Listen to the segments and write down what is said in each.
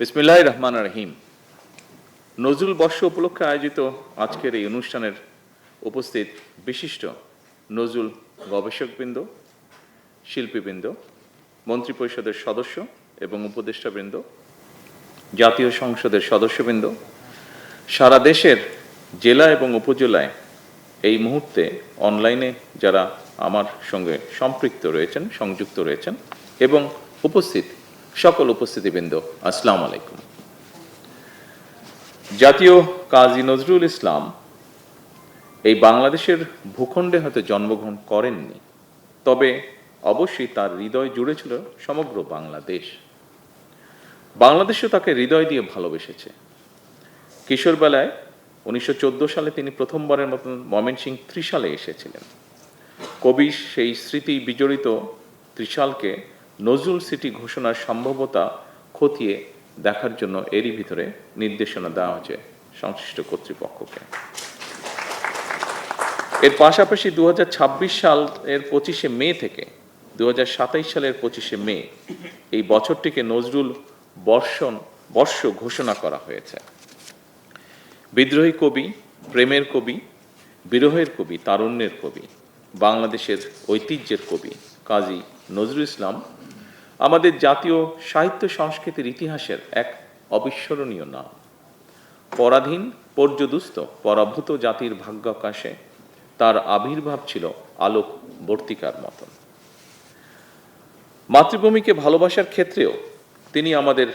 বিসমিল্লাহির রহমানির রহিম। নজরুল বর্ষ উপলক্ষে আয়োজিত আজকের এই অনুষ্ঠানের উপস্থিত বিশিষ্ট নজরুল গবেষকবৃন্দ, শিল্পীবৃন্দ, মন্ত্রিপরিষদের সদস্য এবং উপদেষ্টাবৃন্দ, জাতীয় সংসদের সদস্যবৃন্দ, সারা দেশের জেলা এবং উপজেলায় এই মুহূর্তে অনলাইনে যারা আমার সঙ্গে সম্পৃক্ত রয়েছেন, সংযুক্ত রয়েছেন এবং উপস্থিত সকল উপস্থিতিবৃন্দ, আসসালামু আলাইকুম। জাতীয় কাজী নজরুল ইসলাম এই বাংলাদেশের ভূখণ্ডে হয়তো জন্মগ্রহণ করেননি, তবে অবশ্যই তার হৃদয় জুড়ে ছিল সমগ্র বাংলাদেশ। বাংলাদেশও তাকে হৃদয় দিয়ে ভালোবেসেছে। কিশোরবেলায় 1914 সালে তিনি প্রথমবারের মতন ময়মনসিংহ ত্রিশালে এসেছিলেন। কবি সেই স্মৃতি বিজড়িত ত্রিশালকে নজরুল সিটি ঘোষণার সম্ভাব্যতা খতিয়ে দেখার জন্য এরই ভিতরে নির্দেশনা দেওয়া হয়েছে সংশ্লিষ্ট কর্তৃপক্ষকে। এর পাশাপাশি 2026 সালের 25শে মে থেকে 2027 সালের 25শে মে এই বছরটিকে নজরুল বর্ষ ঘোষণা করা হয়েছে। বিদ্রোহী কবি, প্রেমের কবি, বিরহের কবি, তারুণ্যের কবি, বাংলাদেশের ঐতিহ্যের কবি কাজী নজরুল ইসলাম আমাদের জাতীয় সাহিত্য সংস্কৃতির ইতিহাসের এক অবিস্মরণীয় নাম। পরাধীন, পর্যদুস্ত, পরাভূত জাতির ভাগ্যাকাশে তার আবির্ভাব ছিল আলোক বর্তিকার মতন। মাতৃভূমিকে ভালোবাসার ক্ষেত্রেও তিনি আমাদের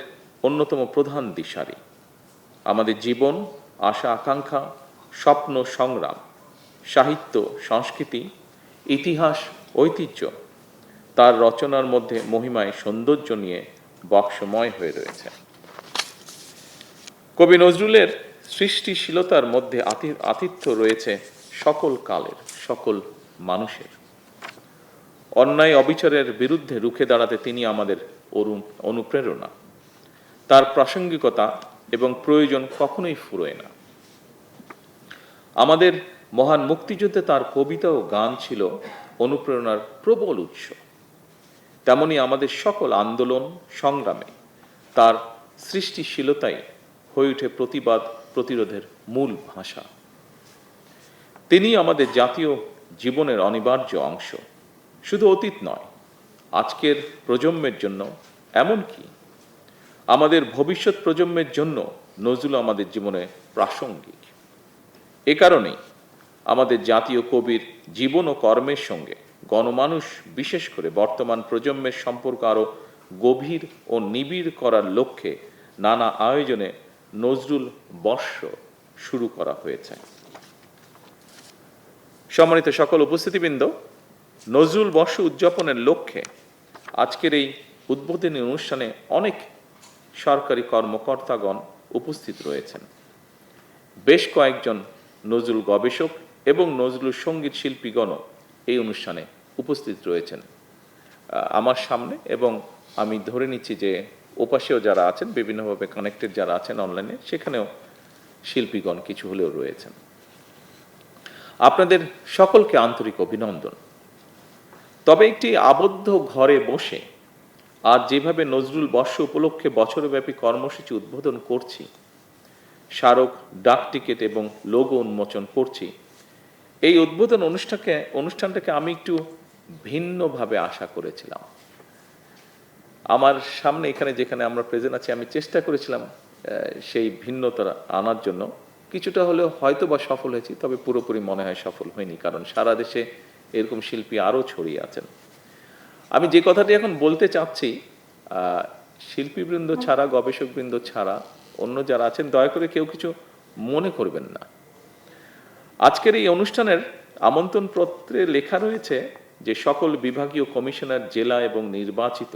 অন্যতম প্রধান দিশারি। আমাদের জীবন, আশা আকাঙ্ক্ষা, স্বপ্ন সংগ্রাম, সাহিত্য সংস্কৃতি, ইতিহাস, ঐতিহ্য তার রচনার মধ্যে মহিমায় সৌন্দর্য নিয়ে বক্সময় হয়ে রয়েছে। কবি নজরুলের সৃষ্টিশীলতার মধ্যে আতিথ্য রয়েছে সকল কালের, সকল মানুষের। অন্যায় অবিচারের বিরুদ্ধে রুখে দাঁড়াতে তিনি আমাদের অনুপ্রেরণা। তার প্রাসঙ্গিকতা এবং প্রয়োজন কখনোই ফুরোয় না। আমাদের মহান মুক্তিযুদ্ধে তার কবিতা ও গান ছিল অনুপ্রেরণার প্রবল উৎস। তেমনি আমাদের সকল আন্দোলন সংগ্রামে তার সৃষ্টিশীলতাই হয়ে ওঠে প্রতিবাদ প্রতিরোধের মূল ভাষা। তিনি আমাদের জাতীয় জীবনের অনিবার্য অংশ। শুধু অতীত নয়, আজকের প্রজন্মের জন্য, এমনকি আমাদের ভবিষ্যৎ প্রজন্মের জন্য নজরুল আমাদের জীবনে প্রাসঙ্গিক। এ কারণেই আমাদের জাতীয় কবির জীবন ও কর্মের সঙ্গে গণমানুষ, বিশেষ করে বর্তমান প্রজন্মের সম্পর্ক আরও গভীর ও নিবিড় করার লক্ষ্যে নানা আয়োজনে নজরুল বর্ষ শুরু করা হয়েছে। সম্মানিত সকল উপস্থিতিবৃন্দ, নজরুল বর্ষ উদযাপনের লক্ষ্যে আজকের এই উদ্বোধনী অনুষ্ঠানে অনেক সরকারি কর্মকর্তাগণ উপস্থিত রয়েছেন। বেশ কয়েকজন নজরুল গবেষক এবং নজরুল সঙ্গীত শিল্পীগণও এই অনুষ্ঠানে উপস্থিত রয়েছেন আমার সামনে, এবং আমি ধরে নিচ্ছি যে ওপাশেও যারা আছেন, বিভিন্নভাবে কানেক্টেড যারা আছেন অনলাইনে, সেখানেও শিল্পীগণ কিছু হলেও রয়েছেন। আপনাদের সকলকে আন্তরিক অভিনন্দন। তবে একটি আবদ্ধ ঘরে বসে আজ যেভাবে নজরুল বর্ষ উপলক্ষে বছরব্যাপী কর্মসূচি উদ্বোধন করছি, স্মারক, ডাক টিকিট এবং লোগো উন্মোচন করছি, এই উদ্বোধন অনুষ্ঠানটাকে আমি একটু ভিন্নভাবে আশা করেছিলাম। আমার সামনে এখানে যেখানে আমরা প্রেজেন্ট আছি, আমি চেষ্টা করেছিলাম সেই ভিন্নতা আনার জন্য। কিছুটা হলেও হয়তো বা সফল হয়েছি, তবে পুরোপুরি মনে হয় সফল হয়নি, কারণ সারা দেশে এরকম শিল্পী আরও ছড়িয়ে আছেন। আমি যে কথাটি এখন বলতে চাচ্ছি, শিল্পীবৃন্দ ছাড়া, গবেষকবৃন্দ ছাড়া অন্য যারা আছেন, দয়া করে কেউ কিছু মনে করবেন না। আজকের এই অনুষ্ঠানের আমন্ত্রণ পত্রে লেখা রয়েছে যে সকল বিভাগীয় কমিশনার, জেলা এবং নির্বাচিত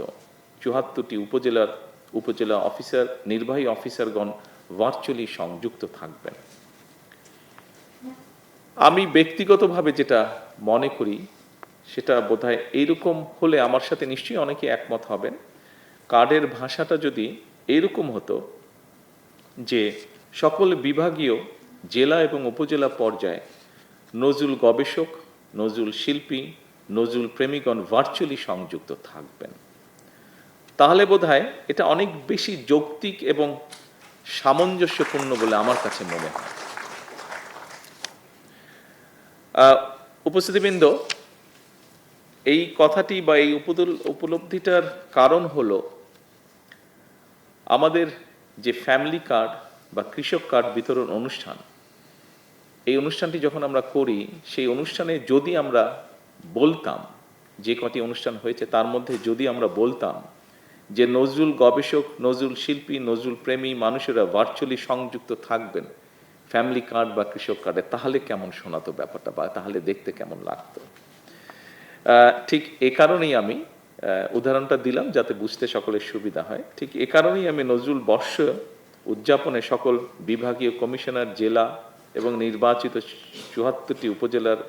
৭৪টি উপজেলা অফিসার, নির্বাহী অফিসারগণ ভার্চুয়ালি সংযুক্ত থাকবেন। আমি ব্যক্তিগতভাবে যেটা মনে করি সেটা বোধহয় এইরকম হলে আমার সাথে নিশ্চয়ই অনেকে একমত হবেন। কার্ডের ভাষাটা যদি এইরকম হতো যে সকল বিভাগীয়, জেলা এবং উপজেলা পর্যায়ে নজরুল গবেষক, নজরুল শিল্পী, নজরুল প্রেমীগণ ভার্চুয়ালি সংযুক্ত থাকবেন, তাহলে বোধহয় এটা অনেক বেশি যৌক্তিক এবং সামঞ্জস্যপূর্ণ বলে আমার কাছে মনে হয়। উপস্থিতিবৃন্দ, এই কথাটি বা এই উপলব্ধিটার কারণ হলো আমাদের যে ফ্যামিলি কার্ড বা কৃষক কার্ড বিতরণ অনুষ্ঠান, এই অনুষ্ঠানটি যখন আমরা করি, সেই অনুষ্ঠানে যদি আমরা বলতাম, যে কটি অনুষ্ঠান হয়েছে তার মধ্যে যদি আমরা বলতাম যে নজরুল গবেষক, নজরুল শিল্পী, নজরুল প্রেমী মানুষেরা ভার্চুয়ালি সংযুক্ত থাকবেন ফ্যামিলি কার্ড বা কৃষক কার্ডে, তাহলে কেমন শোনাতো ব্যাপারটা, বা তাহলে দেখতে কেমন লাগতো। ঠিক এ কারণেই আমি উদাহরণটা দিলাম, যাতে বুঝতে সকলের সুবিধা হয়। ঠিক এ কারণেই আমি নজরুল বর্ষ উদযাপনে সকল বিভাগীয় কমিশনার, জেলা এবং নির্বাচিত ৭৪টি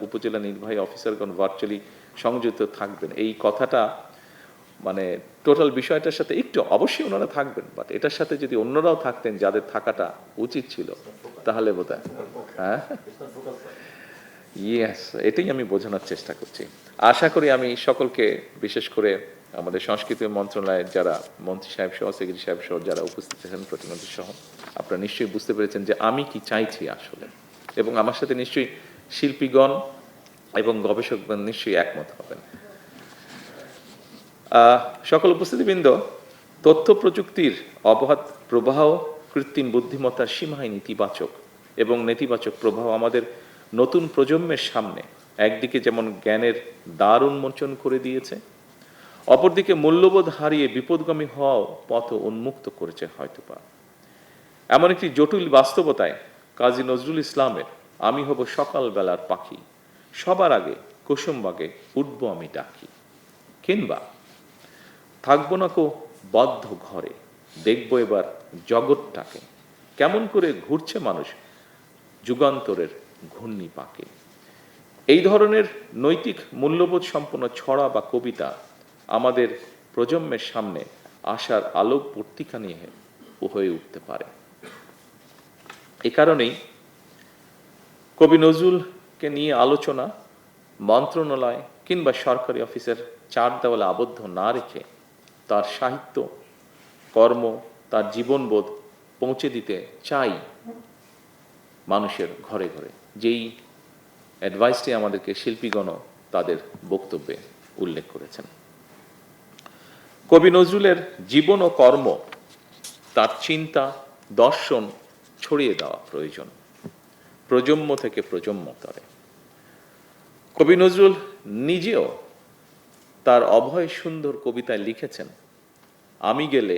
উপজেলা নির্বাহী অফিসারগণ ভার্চুয়ালি সংযুক্ত থাকবেন, এই কথাটা মানে টোটাল বিষয়টার সাথে একটু, অবশ্যই ওনারা থাকবেন, বাট এটার সাথে যদি অন্যরাও থাকতেন যাদের থাকাটা উচিত ছিল, তাহলে বোধহয় হ্যাঁ, ইয়েস, এটাই আমি বোঝানোর চেষ্টা করছি। আশা করি আমি সকলকে, বিশেষ করে আমাদের সংস্কৃতি মন্ত্রণালয়ের যারা মন্ত্রী সাহেব সহ, সেক্রেটারি সাহেব সহ যারা উপস্থিত আছেন, প্রতিমন্ত্রী সহ, আপনারা নিশ্চয়ই বুঝতে পেরেছেন যে আমি কি চাইছি আসলে, এবং আমার সাথে নিশ্চয়ই শিল্পীগণ এবং গবেষকগণ নিশ্চয়ই একমত হবেন। সকল উপস্থিতিবৃন্দ, তথ্য প্রযুক্তির অবাধ প্রবাহ, কৃত্রিম বুদ্ধিমত্তার সীমাহীন ইতিবাচক এবং নেতিবাচক প্রভাব আমাদের নতুন প্রজন্মের সামনে একদিকে যেমন জ্ঞানের দ্বার উন্মোচন করে দিয়েছে, অপরদিকে মূল্যবোধ হারিয়ে বিপদগামী হওয়াও পথ উন্মুক্ত করেছে হয়তোবা। এমন একটি জটিল বাস্তবতায় কাজী নজরুল ইসলামের আমি হব সকালবেলার পাখি, সবার আগে কুসুমবাগে উঠবো আমি ডাকি, কিংবা থাকবো না কো বদ্ধ ঘরে, দেখবো এবার জগৎটাকে, কেমন করে ঘুরছে মানুষ যুগান্তরের ঘূর্ণি পাকে। এই ধরনের নৈতিক মূল্যবোধ সম্পন্ন ছড়া বা কবিতা আমাদের প্রজন্মের সামনে আশার আলোক পত্রিকা নিয়ে হয়ে উঠতে পারে। এ কারণেই কবি নজরুলকে নিয়ে আলোচনা মন্ত্রণালয় কিংবা সরকারি অফিসের চার দেওয়ালে আবদ্ধ না রেখে তার সাহিত্য, কর্ম, তার জীবনবোধ পৌঁছে দিতে চাই মানুষের ঘরে ঘরে, যেই অ্যাডভাইসটি আমাদেরকে শিল্পীগণও তাদের বক্তব্যে উল্লেখ করেছেন। কবি নজরুলের জীবন ও কর্ম, তার চিন্তা, দর্শন ছড়িয়ে দেওয়া প্রয়োজন প্রজন্ম থেকে প্রজন্মতরে। কবি নজরুল নিজেও তার অভয় সুন্দর কবিতায় লিখেছেন, আমি গেলে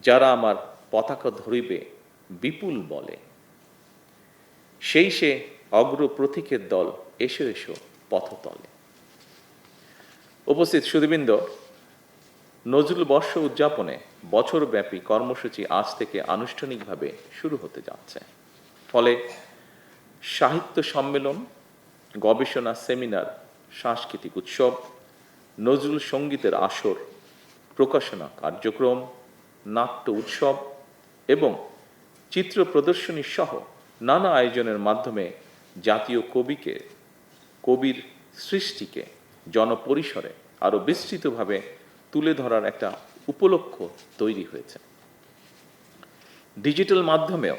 যারা আমার পতাকা ধরিবে বিপুল বলে, সেই সে অগ্র প্রতীকের দল, এসো এসো পথতলে। উপস্থিত সুধীবৃন্দ, নজরুল বর্ষ উদযাপনে বছরব্যাপী কর্মসূচি আজ থেকে আনুষ্ঠানিকভাবে শুরু হতে যাচ্ছে। ফলে সাহিত্য সম্মেলন, গবেষণা সেমিনার, সাংস্কৃতিক উৎসব, নজরুল সঙ্গীতের আসর, প্রকাশনা কার্যক্রম, নাট্য উৎসব এবং চিত্র প্রদর্শনী সহ নানা আয়োজনের মাধ্যমে জাতীয় কবির সৃষ্টিকে জনপরিসরে আরো বিস্তৃতভাবে তুলে ধরার একটা উপলক্ষ তৈরি হয়েছে। ডিজিটাল মাধ্যমেও,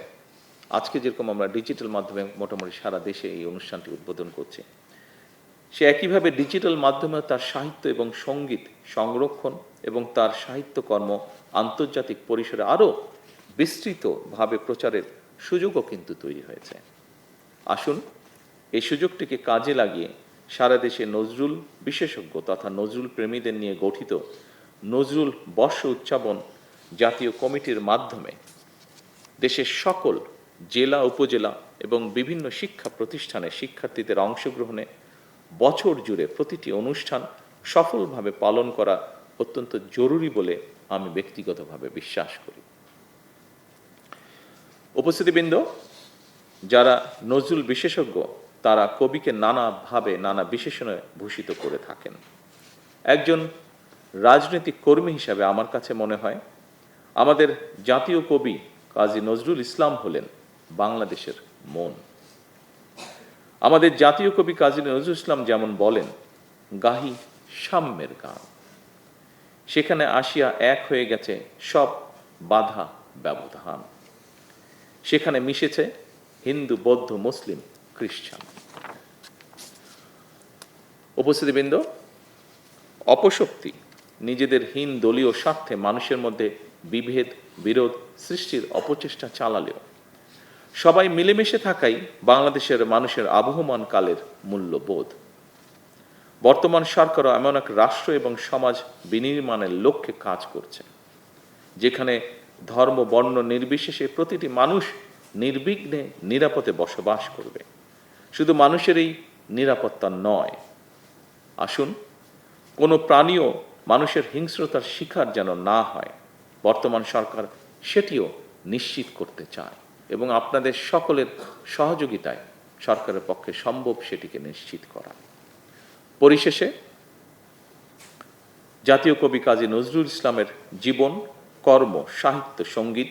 আজকে যেরকম আমরা ডিজিটাল মাধ্যমে মোটামুটি সারা দেশে এই অনুষ্ঠানটি উদ্বোধন করছি, সে একইভাবে ডিজিটাল মাধ্যমে তার সাহিত্য এবং সঙ্গীত সংরক্ষণ এবং তার সাহিত্যকর্ম আন্তর্জাতিক পরিসরে আরও বিস্তৃতভাবে প্রচারের সুযোগও কিন্তু তৈরি হয়েছে। আসুন এই সুযোগটিকে কাজে লাগিয়ে সারা দেশে নজরুল বিশেষজ্ঞ তথা নজরুল প্রেমীদের নিয়ে গঠিত নজরুল বর্ষ উদযাপন জাতীয় কমিটির মাধ্যমে দেশের সকল জেলা, উপজেলা এবং বিভিন্ন শিক্ষা প্রতিষ্ঠানে শিক্ষার্থীদের অংশগ্রহণে বছর জুড়ে প্রতিটি অনুষ্ঠান সফলভাবে পালন করা অত্যন্ত জরুরি বলে আমি ব্যক্তিগতভাবে বিশ্বাস করি। উপস্থিতিবৃন্দ, যারা নজরুল বিশেষজ্ঞ তারা কবিকে নানাভাবে নানা বিশেষণে ভূষিত করে থাকেন। একজন রাজনৈতিক কর্মী হিসাবে আমার কাছে মনে হয় আমাদের জাতীয় কবি কাজী নজরুল ইসলাম হলেন বাংলাদেশের মন। আমাদের জাতীয় কবি কাজী নজরুল ইসলাম যেমন বলেন, গাহি সাম্যের গান, সেখানে আসিয়া এক হয়ে গেছে সব বাধা ব্যবধান। সেখানে মিশেছে হিন্দু, বৌদ্ধ, মুসলিম, খ্রিস্টান। উপস্থিতিবৃন্দ, অপশক্তি নিজেদের হীন দলীয় স্বার্থে মানুষের মধ্যে বিভেদ, বিরোধ সৃষ্টির অপচেষ্টা চালালেও সবাই মিলেমিশে থাকাই বাংলাদেশের মানুষের আবহমান কালের মূল্যবোধ। বর্তমান সরকারও এমন এক রাষ্ট্র এবং সমাজ বিনির্মাণের লক্ষ্যে কাজ করছে, যেখানে ধর্ম, বর্ণ নির্বিশেষে প্রতিটি মানুষ নির্বিঘ্নে নিরাপদে বসবাস করবে। শুধু মানুষের এই নিরাপত্তা নয়, আসুন কোনো প্রাণীও মানুষের হিংস্রতার শিকার যেন না হয়, বর্তমান সরকার সেটিও নিশ্চিত করতে চায় এবং আপনাদের সকলের সহযোগিতায় সরকারের পক্ষে সম্ভব সেটিকে নিশ্চিত করা। পরিশেষে জাতীয় কবি কাজী নজরুল ইসলামের জীবন, কর্ম, সাহিত্য, সঙ্গীত,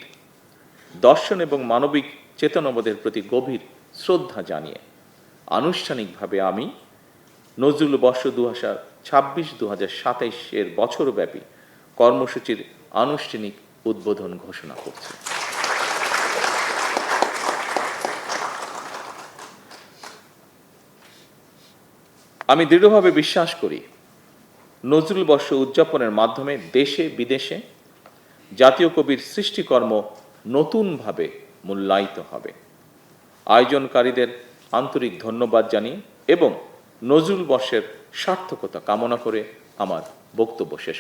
দর্শন এবং মানবিক চেতনাবোধের প্রতি গভীর শ্রদ্ধা জানিয়ে আনুষ্ঠানিকভাবে আমি নজরুল বর্ষ 2026-2027 এর বছরব্যাপী কর্মসূচির আনুষ্ঠানিক উদ্বোধন ঘোষণা করছি। আমি দৃঢ়ভাবে বিশ্বাস করি, নজরুল বর্ষ উদযাপনের মাধ্যমে দেশে বিদেশে জাতীয় কবির সৃষ্টিকর্ম নতুনভাবে মূল্যায়িত হবে। আয়োজনকারীদের আন্তরিক ধন্যবাদ জানিয়ে এবং নজরুল বর্ষের সার্থকতা কামনা করে আমার বক্তব্য শেষ